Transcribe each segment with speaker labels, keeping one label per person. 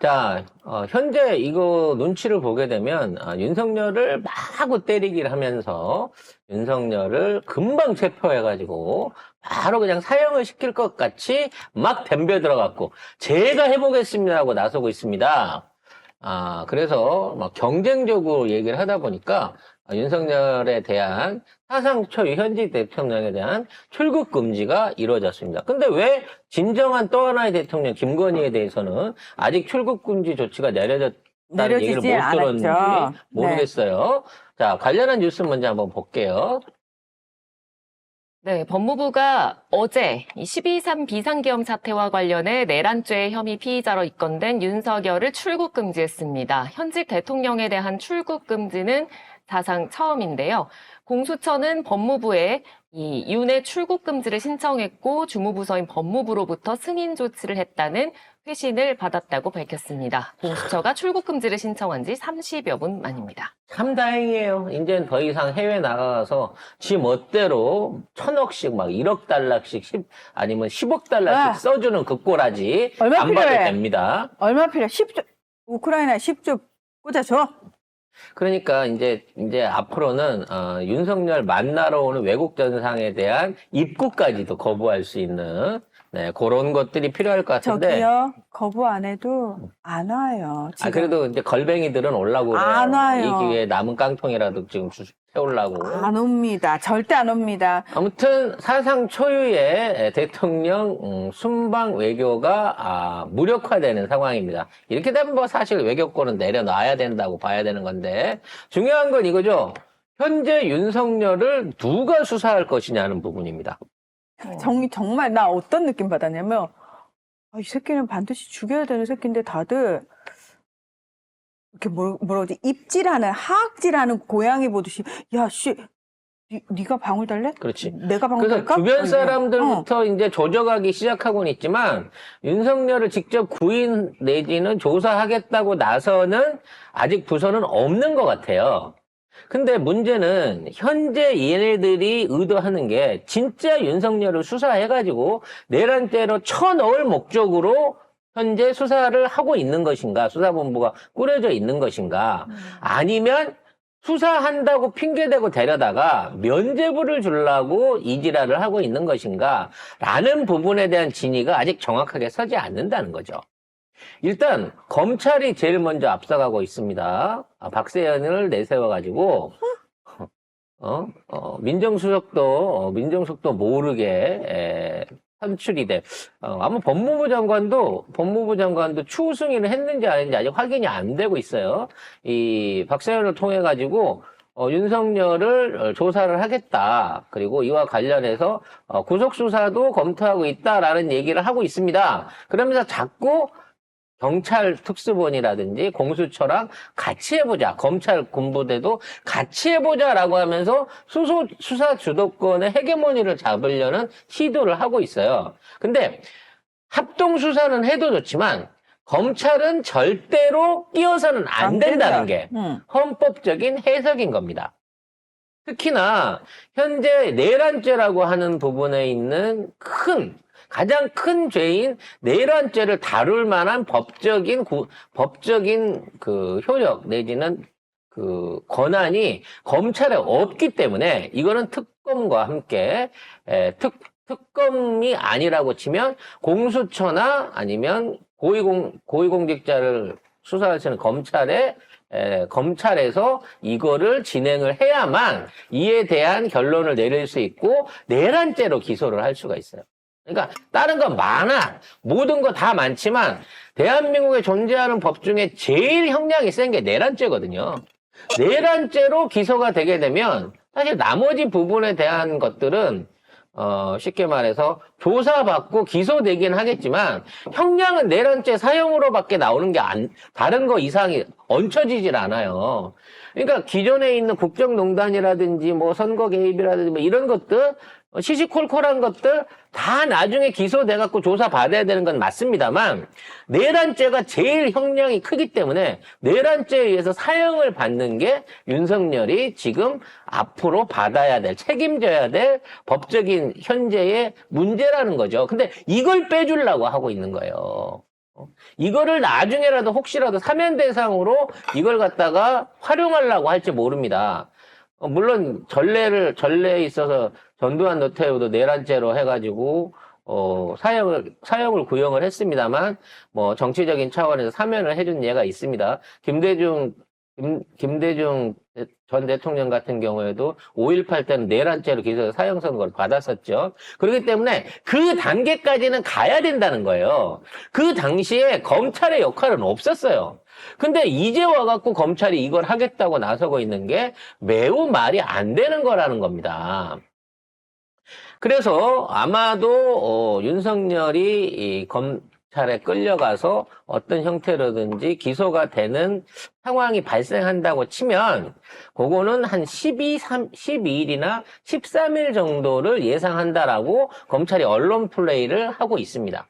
Speaker 1: 자, 현재 이거 눈치를 보게 되면 윤석열을 마구 때리기를 하면서 윤석열을 금방 체포해가지고 바로 그냥 사형을 시킬 것 같이 막 덤벼 들어갔고 제가 해보겠습니다라고 나서고 있습니다. 그래서 막 경쟁적으로 얘기를 하다 보니까 윤석열에 대한 사상 초유 현직 대통령에 대한 출국 금지가 이루어졌습니다. 근데 왜 진정한 또 하나의 대통령 김건희에 대해서는 아직 출국 금지 조치가 내려졌다는 얘기를 못 들었는지 모르겠어요. 네. 자, 관련한 뉴스 먼저 한번 볼게요.
Speaker 2: 네, 법무부가 어제 12.3 비상계엄 사태와 관련해 내란죄 혐의 피의자로 입건된 윤석열을 출국 금지했습니다. 현직 대통령에 대한 출국 금지는 사상 처음인데요. 공수처는 법무부에 이 윤의 출국 금지를 신청했고 주무부서인 법무부로부터 승인 조치를 했다는 회신을 받았다고 밝혔습니다. 공수처가 출국 금지를 신청한 지 30여 분 만입니다.
Speaker 1: 참 다행이에요. 이제는 더 이상 해외 나가서 지 멋대로 1,000억씩 막 1억 달러씩 아니면 10억 달러씩 써주는 그 꼬라지 안 봐도 됩니다.
Speaker 3: 얼마 필요해? 10조 우크라이나 10조 꽂아줘.
Speaker 1: 그러니까 이제 앞으로는 윤석열 만나러 오는 외국 전상에 대한 입국까지도 거부할 수 있는 그런 것들이 필요할 것 같은데.
Speaker 3: 저기요, 거부 안 해도 안 와요. 지금.
Speaker 1: 그래도 이제 걸뱅이들은 오려고 그래요.
Speaker 3: 안 와요.
Speaker 1: 이 기회에 남은 깡통이라도 지금 세우려고.
Speaker 3: 안 옵니다. 절대 안 옵니다.
Speaker 1: 아무튼 사상 초유의 대통령 순방 외교가 무력화되는 상황입니다. 이렇게 되면 뭐 사실 외교권은 내려놔야 된다고 봐야 되는 건데 중요한 건 이거죠. 현재 윤석열을 누가 수사할 것이냐는 부분입니다.
Speaker 3: 정말 나 어떤 느낌 받았냐면 이 새끼는 반드시 죽여야 되는 새끼인데 다들 이렇게 뭐라지 입질하는 하악질하는 고양이 보듯이 야 씨 네가 방울 달래?
Speaker 1: 그렇지.
Speaker 3: 내가 방울
Speaker 1: 그래서
Speaker 3: 달까?
Speaker 1: 주변 사람들부터 이제 조져가기 시작하고는 있지만 윤석열을 직접 구인 내지는 조사하겠다고 나서는 아직 부서는 없는 것 같아요. 근데 문제는 현재 얘네들이 의도하는 게 진짜 윤석열을 수사해가지고 내란죄로 쳐넣을 목적으로 현재 수사를 하고 있는 것인가, 수사본부가 꾸려져 있는 것인가, 아니면 수사한다고 핑계대고 데려다가 면죄부를 주려고 이지랄을 하고 있는 것인가 라는 부분에 대한 진위가 아직 정확하게 서지 않는다는 거죠. 일단 검찰이 제일 먼저 앞서가고 있습니다. 박세현을 내세워가지고 민정수석도 모르게 선출이 돼. 아마 법무부 장관도 추후 승인을 했는지 아닌지 아직 확인이 안 되고 있어요. 이 박세현을 통해 가지고 윤석열을 조사를 하겠다. 그리고 이와 관련해서 구속수사도 검토하고 있다라는 얘기를 하고 있습니다. 그러면서 자꾸 경찰 특수본이라든지 공수처랑 같이 해보자. 검찰 군부대도 같이 해보자라고 하면서 수사 주도권의 헤게모니를 잡으려는 시도를 하고 있어요. 근데 합동수사는 해도 좋지만 검찰은 절대로 끼어서는 안 된다는 게 헌법적인 해석인 겁니다. 특히나 현재 내란죄라고 하는 부분에 있는 가장 큰 죄인 내란죄를 다룰 만한 법적인 그 효력 내지는 그 권한이 검찰에 없기 때문에 이거는 특검과 함께 특검이 아니라고 치면 공수처나 아니면 고위공직자를 수사할 수 있는 검찰에서 이거를 진행을 해야만 이에 대한 결론을 내릴 수 있고 내란죄로 기소를 할 수가 있어요. 그러니까 다른 건 많아. 모든 거 다 많지만 대한민국에 존재하는 법 중에 제일 형량이 센 게 내란죄거든요. 내란죄로 기소가 되게 되면 사실 나머지 부분에 대한 것들은 쉽게 말해서 조사받고 기소되긴 하겠지만 형량은 내란죄 사형으로밖에 나오는 게 다른 거 이상이 얹혀지질 않아요. 그러니까 기존에 있는 국정농단이라든지 뭐 선거 개입이라든지 뭐 이런 것들 시시콜콜한 것들 다 나중에 기소돼갖고 조사받아야 되는 건 맞습니다만 내란죄가 제일 형량이 크기 때문에 내란죄에 의해서 사형을 받는 게 윤석열이 지금 앞으로 받아야 될 책임져야 될 법적인 현재의 문제라는 거죠. 근데 이걸 빼주려고 하고 있는 거예요. 이거를 나중에라도 혹시라도 사면 대상으로 이걸 갖다가 활용하려고 할지 모릅니다. 물론 전례에 있어서 전두환 노태우도 내란죄로 해가지고 사형을 구형을 했습니다만 뭐 정치적인 차원에서 사면을 해준 예가 있습니다. 김대중 전 대통령 같은 경우에도 5.18 때는 내란죄로 기소해서 사형 선고를 받았었죠. 그렇기 때문에 그 단계까지는 가야 된다는 거예요. 그 당시에 검찰의 역할은 없었어요. 근데 이제 와갖고 검찰이 이걸 하겠다고 나서고 있는 게 매우 말이 안 되는 거라는 겁니다. 그래서 아마도 윤석열이 이 검찰에 끌려가서 어떤 형태로든지 기소가 되는 상황이 발생한다고 치면 그거는 한 12일이나 13일 정도를 예상한다라고 검찰이 언론 플레이를 하고 있습니다.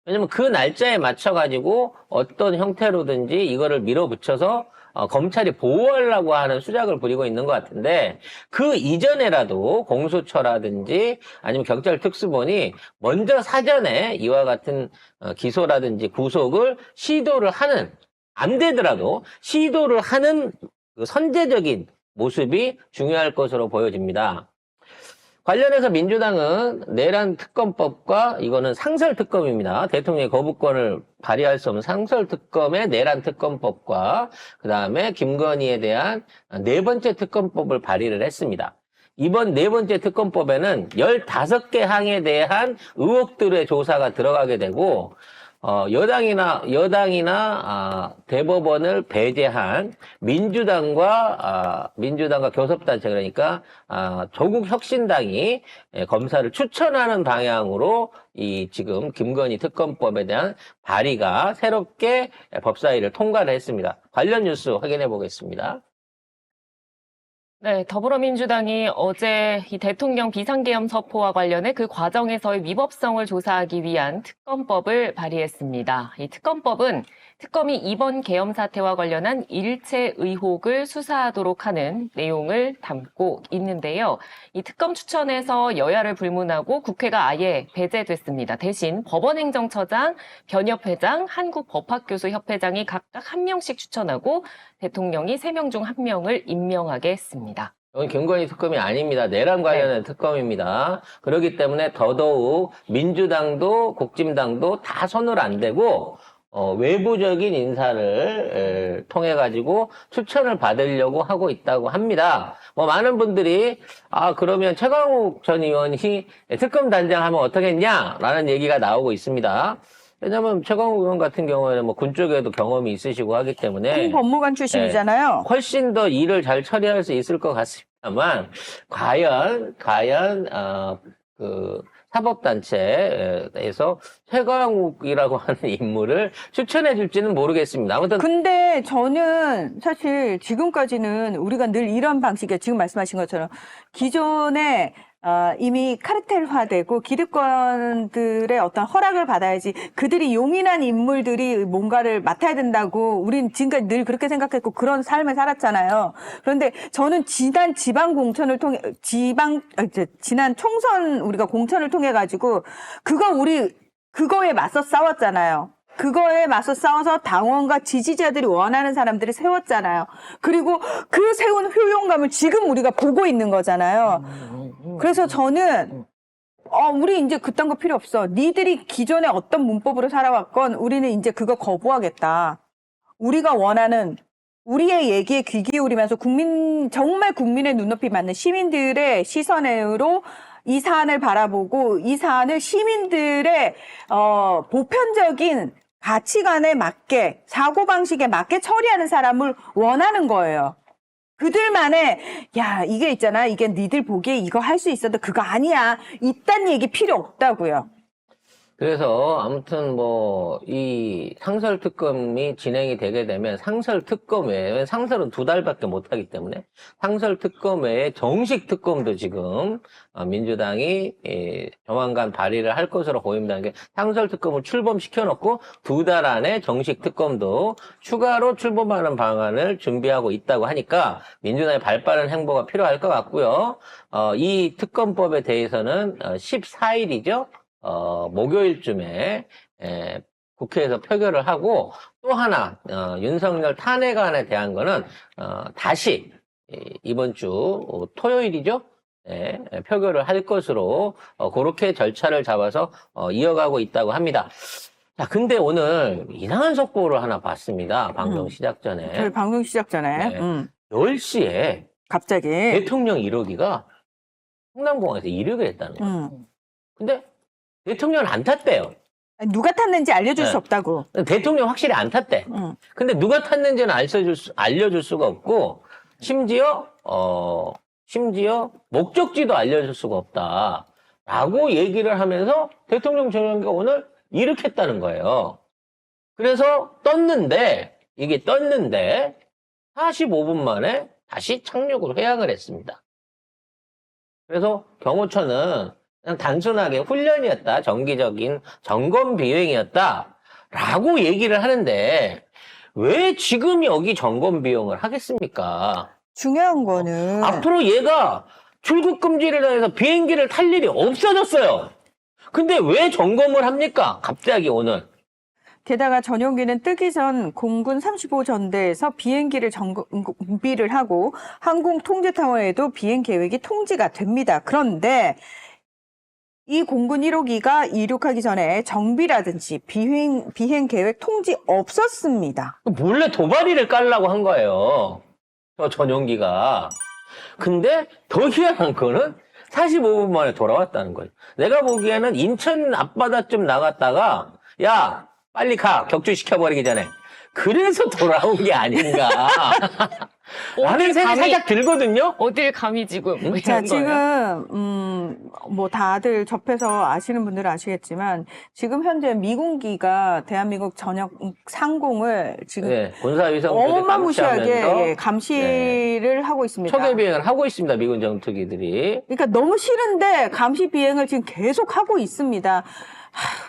Speaker 1: 왜냐면 그 날짜에 맞춰가지고 어떤 형태로든지 이거를 밀어붙여서 검찰이 보호하려고 하는 수작을 부리고 있는 것 같은데 그 이전에라도 공수처라든지 아니면 경찰 특수본이 먼저 사전에 이와 같은 기소라든지 구속을 시도를 하는 안 되더라도 시도를 하는 그 선제적인 모습이 중요할 것으로 보여집니다. 관련해서 민주당은 내란 특검법과 이거는 상설 특검입니다. 대통령의 거부권을 발휘할 수 없는 상설 특검의 내란 특검법과 그 다음에 김건희에 대한 네 번째 특검법을 발의를 했습니다. 이번 네 번째 특검법에는 15개 항에 대한 의혹들의 조사가 들어가게 되고 여당이나 대법원을 배제한 민주당과 교섭단체 그러니까 조국 혁신당이 검사를 추천하는 방향으로 이 지금 김건희 특검법에 대한 발의가 새롭게 법사위를 통과를 했습니다. 관련 뉴스 확인해 보겠습니다.
Speaker 2: 네, 더불어민주당이 어제 이 대통령 비상계엄 서포와 관련해 그 과정에서의 위법성을 조사하기 위한 특검법을 발의했습니다. 이 특검법은 특검이 이번 계엄 사태와 관련한 일체 의혹을 수사하도록 하는 내용을 담고 있는데요. 이 특검 추천에서 여야를 불문하고 국회가 아예 배제됐습니다. 대신 법원행정처장, 변협회장, 한국법학교수협회장이 각각 한 명씩 추천하고 대통령이 3명 중 1명을 임명하게 했습니다.
Speaker 1: 이건 김건희 특검이 아닙니다. 내란 관련된 특검입니다. 그렇기 때문에 더더욱 민주당도 국진당도 다 손을 안 대고 외부적인 인사를 통해 가지고 추천을 받으려고 하고 있다고 합니다. 많은 분들이 그러면 최강욱 전 의원이 특검 단장하면 어떻겠냐라는 얘기가 나오고 있습니다. 왜냐면 최강욱 의원 같은 경우에는 군 쪽에도 경험이 있으시고 하기 때문에
Speaker 3: 군 법무관 출신이잖아요.
Speaker 1: 훨씬 더 일을 잘 처리할 수 있을 것 같습니다만 과연 그 사법단체에서 최강욱이라고 하는 인물을 추천해 줄지는 모르겠습니다. 아무튼
Speaker 3: 근데 저는 사실 지금까지는 우리가 늘 이런 방식이에요. 지금 말씀하신 것처럼 기존에 이미 카르텔화되고 기득권들의 어떤 허락을 받아야지 그들이 용인한 인물들이 뭔가를 맡아야 된다고 우린 지금까지 늘 그렇게 생각했고 그런 삶을 살았잖아요. 그런데 저는 지난 지방 공천을 통해 지난 총선 우리가 공천을 통해 가지고 그거에 맞서 싸웠잖아요. 그거에 맞서 싸워서 당원과 지지자들이 원하는 사람들을 세웠잖아요. 그리고 그 세운 효용감을 지금 우리가 보고 있는 거잖아요. 그래서 저는 우리 이제 그딴 거 필요 없어. 니들이 기존에 어떤 문법으로 살아왔건 우리는 이제 그거 거부하겠다. 우리가 원하는 우리의 얘기에 귀 기울이면서 정말 국민의 눈높이 맞는 시민들의 시선으로 이 사안을 바라보고 이 사안을 시민들의 보편적인 가치관에 맞게 사고방식에 맞게 처리하는 사람을 원하는 거예요. 그들만의 이게 있잖아. 이게 니들 보기에 이거 할 수 있어도 그거 아니야. 이딴 얘기 필요 없다고요.
Speaker 1: 그래서 아무튼 이 상설 특검이 진행이 되게 되면 상설 특검 외에 상설은 2달밖에 못 하기 때문에 상설 특검 외에 정식 특검도 지금 민주당이 조만간 발의를 할 것으로 보입니다. 그러니까 상설 특검을 출범시켜 놓고 2달 안에 정식 특검도 추가로 출범하는 방안을 준비하고 있다고 하니까 민주당의 발빠른 행보가 필요할 것 같고요. 이 특검법에 대해서는 14일이죠. 목요일쯤에 국회에서 표결을 하고 또 하나 윤석열 탄핵안에 대한 거는 다시 이번 주 토요일이죠. 네, 표결을 할 것으로 그렇게 절차를 잡아서 이어가고 있다고 합니다. 자, 근데 오늘 이상한 속보를 하나 봤습니다. 방송 시작 전에.
Speaker 3: 저희 방송 시작 전에.
Speaker 1: 네. 10시에
Speaker 3: 갑자기.
Speaker 1: 대통령 1호기가 성남공항에서 이륙을 했다는 거예요. 근데 대통령은 안 탔대요.
Speaker 3: 아니, 누가 탔는지 알려줄
Speaker 1: 네.
Speaker 3: 수 없다고.
Speaker 1: 대통령 확실히 안 탔대. 근데 누가 탔는지는 알려줄 수가 없고, 심지어 목적지도 알려줄 수가 없다. 라고 얘기를 하면서 대통령 전용기가 오늘 이륙했다는 거예요. 그래서 이게 떴는데, 45분 만에 다시 착륙을 회항을 했습니다. 그래서 경호처는 그냥 단순하게 훈련이었다. 정기적인 점검 비행이었다. 라고 얘기를 하는데 왜 지금 여기 점검 비용을 하겠습니까?
Speaker 3: 중요한 거는.
Speaker 1: 앞으로 얘가 출국 금지를 해서 비행기를 탈 일이 없어졌어요. 근데 왜 점검을 합니까? 갑자기 오늘.
Speaker 3: 게다가 전용기는 뜨기 전 공군 35전대에서 비행기를 정비를 하고 항공통제타워에도 비행 계획이 통지가 됩니다. 그런데 이 공군 1호기가 이륙하기 전에 정비라든지 비행 계획 통지 없었습니다.
Speaker 1: 몰래 도발이를 깔라고 한 거예요. 저 전용기가. 근데 더 희한한 거는 45분 만에 돌아왔다는 거예요. 내가 보기에는 인천 앞바다쯤 나갔다가 야 빨리 가 격추시켜버리기 전에 그래서 돌아온 게 아닌가 라는 생각이 살짝 들거든요.
Speaker 2: 어딜 감히 지금
Speaker 3: 자,
Speaker 2: 이런 거예요?
Speaker 3: 지금, 뭐, 다들 접해서 아시는 분들은 아시겠지만, 지금 현재 미군기가 대한민국 전역 상공을 지금
Speaker 1: 네, 군사위성
Speaker 3: 어마무시하게 감시를 하고 있습니다.
Speaker 1: 초계 비행을 하고 있습니다. 미군 전투기들이.
Speaker 3: 그러니까 너무 싫은데 감시 비행을 지금 계속 하고 있습니다.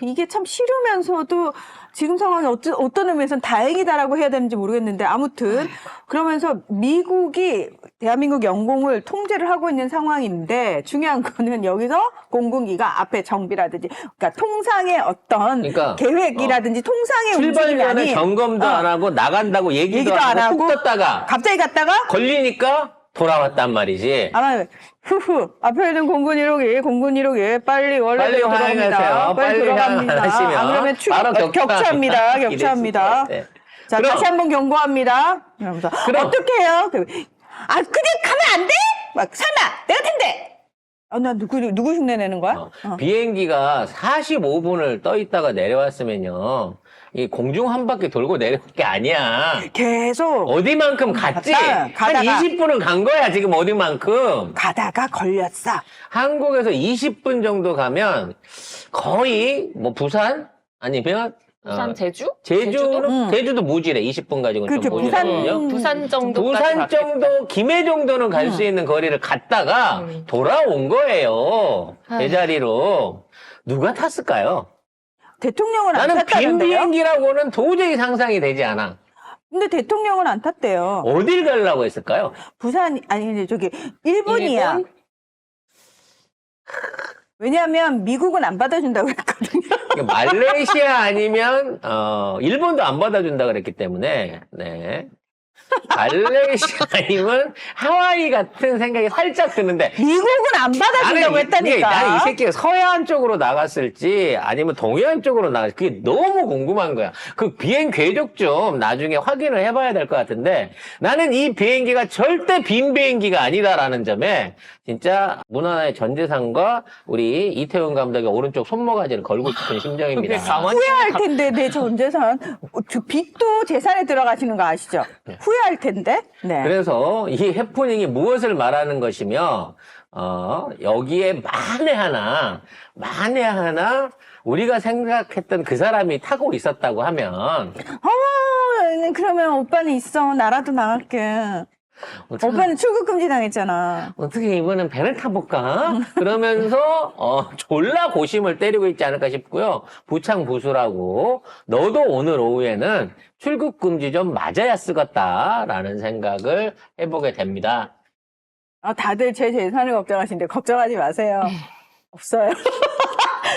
Speaker 3: 이게 참 싫으면서도 지금 상황이 어떤 의미에서는 다행이다라고 해야 되는지 모르겠는데 아무튼 그러면서 미국이 대한민국 영공을 통제를 하고 있는 상황인데 중요한 거는 여기서 공군기가 앞에 정비라든지 그러니까 통상의 어떤
Speaker 1: 그러니까,
Speaker 3: 계획이라든지 통상의
Speaker 1: 출발 전에
Speaker 3: 움직임이
Speaker 1: 점검도 안 하고 나간다고 얘기도 안 하고 훅 떴다가
Speaker 3: 갑자기 갔다가
Speaker 1: 걸리니까 돌아왔단 말이지.
Speaker 3: 아마 후후 앞에 있는 공군 1호기 빨리 원래대로
Speaker 1: 하행하세요.
Speaker 3: 들어갑니다. 빨리 들어갑니다.
Speaker 1: 하시면
Speaker 3: 안 그러면
Speaker 1: 바로
Speaker 3: 격차입니다. 격차입니다.
Speaker 1: 네.
Speaker 3: 자
Speaker 1: 그럼-
Speaker 3: 다시 한번 경고합니다. 이러면서
Speaker 1: 그럼-
Speaker 3: 어떻게 해요? 그냥 가면 안 돼? 막 설마 내가 텐데. 나 누구 흉내 내는 거야?
Speaker 1: 비행기가 45분을 떠 있다가 내려왔으면요. 이 공중 한 바퀴 돌고 내려올 게 아니야.
Speaker 3: 계속
Speaker 1: 어디만큼 갔지?
Speaker 3: 가다가.
Speaker 1: 한 20분은 간 거야, 지금 어디만큼.
Speaker 3: 가다가 걸렸어.
Speaker 1: 한국에서 20분 정도 가면 거의 뭐 부산? 아니면
Speaker 2: 부산 제주?
Speaker 1: 제주도 무지래. 20분 가지고 좀
Speaker 3: 그렇죠.
Speaker 1: 모자거든요.
Speaker 2: 부산 정도
Speaker 1: 부산 정도, 김해 정도는 갈 수 있는 거리를 갔다가 돌아온 거예요. 제자리로. 누가 탔을까요?
Speaker 3: 대통령은 안
Speaker 1: 나는 빈
Speaker 3: 탔다는데요?
Speaker 1: 비행기라고는 도저히 상상이 되지 않아.
Speaker 3: 근데 대통령은 안 탔대요.
Speaker 1: 어딜 가려고 했을까요?
Speaker 3: 부산 아니 저기 일본이야.
Speaker 2: 일본?
Speaker 3: 왜냐하면 미국은 안 받아준다고 그랬거든요.
Speaker 1: 말레이시아 아니면 일본도 안 받아준다 그랬기 때문에 네. 말레이시아 아니면 하와이 같은 생각이 살짝 드는데
Speaker 3: 미국은 안 받아준다고 했다니까.
Speaker 1: 나는 이 새끼가 서해안 쪽으로 나갔을지 아니면 동해안 쪽으로 나갔을지 그게 너무 궁금한 거야. 그 비행 궤적 좀 나중에 확인을 해봐야 될 것 같은데 나는 이 비행기가 절대 빈 비행기가 아니다라는 점에 진짜 문화의 전재산과 우리 이태원 감독의 오른쪽 손모가지를 걸고 싶은 심정입니다.
Speaker 3: 후회할 텐데 내 전 재산 저 빚도 재산에 들어가시는 거 아시죠? 후회할 텐데. 네.
Speaker 1: 그래서 이 해프닝이 무엇을 말하는 것이며 여기에 만에 하나 우리가 생각했던 그 사람이 타고 있었다고 하면
Speaker 3: 그러면 오빠는 있어. 나라도 나갈게. 오빠는 출국 금지 당했잖아.
Speaker 1: 어떻게 이번엔 배를 타볼까? 그러면서 졸라 고심을 때리고 있지 않을까 싶고요. 부창부수라고 너도 오늘 오후에는 출국 금지 좀 맞아야 쓰겠다라는 생각을 해보게 됩니다.
Speaker 3: 다들 제 재산을 걱정하시는데 걱정하지 마세요. 없어요.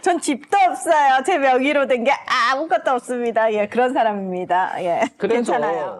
Speaker 3: 전 집도 없어요. 제 명의로 된 게 아무것도 없습니다. 예, 그런 사람입니다. 예,
Speaker 1: 그래서
Speaker 3: 괜찮아요.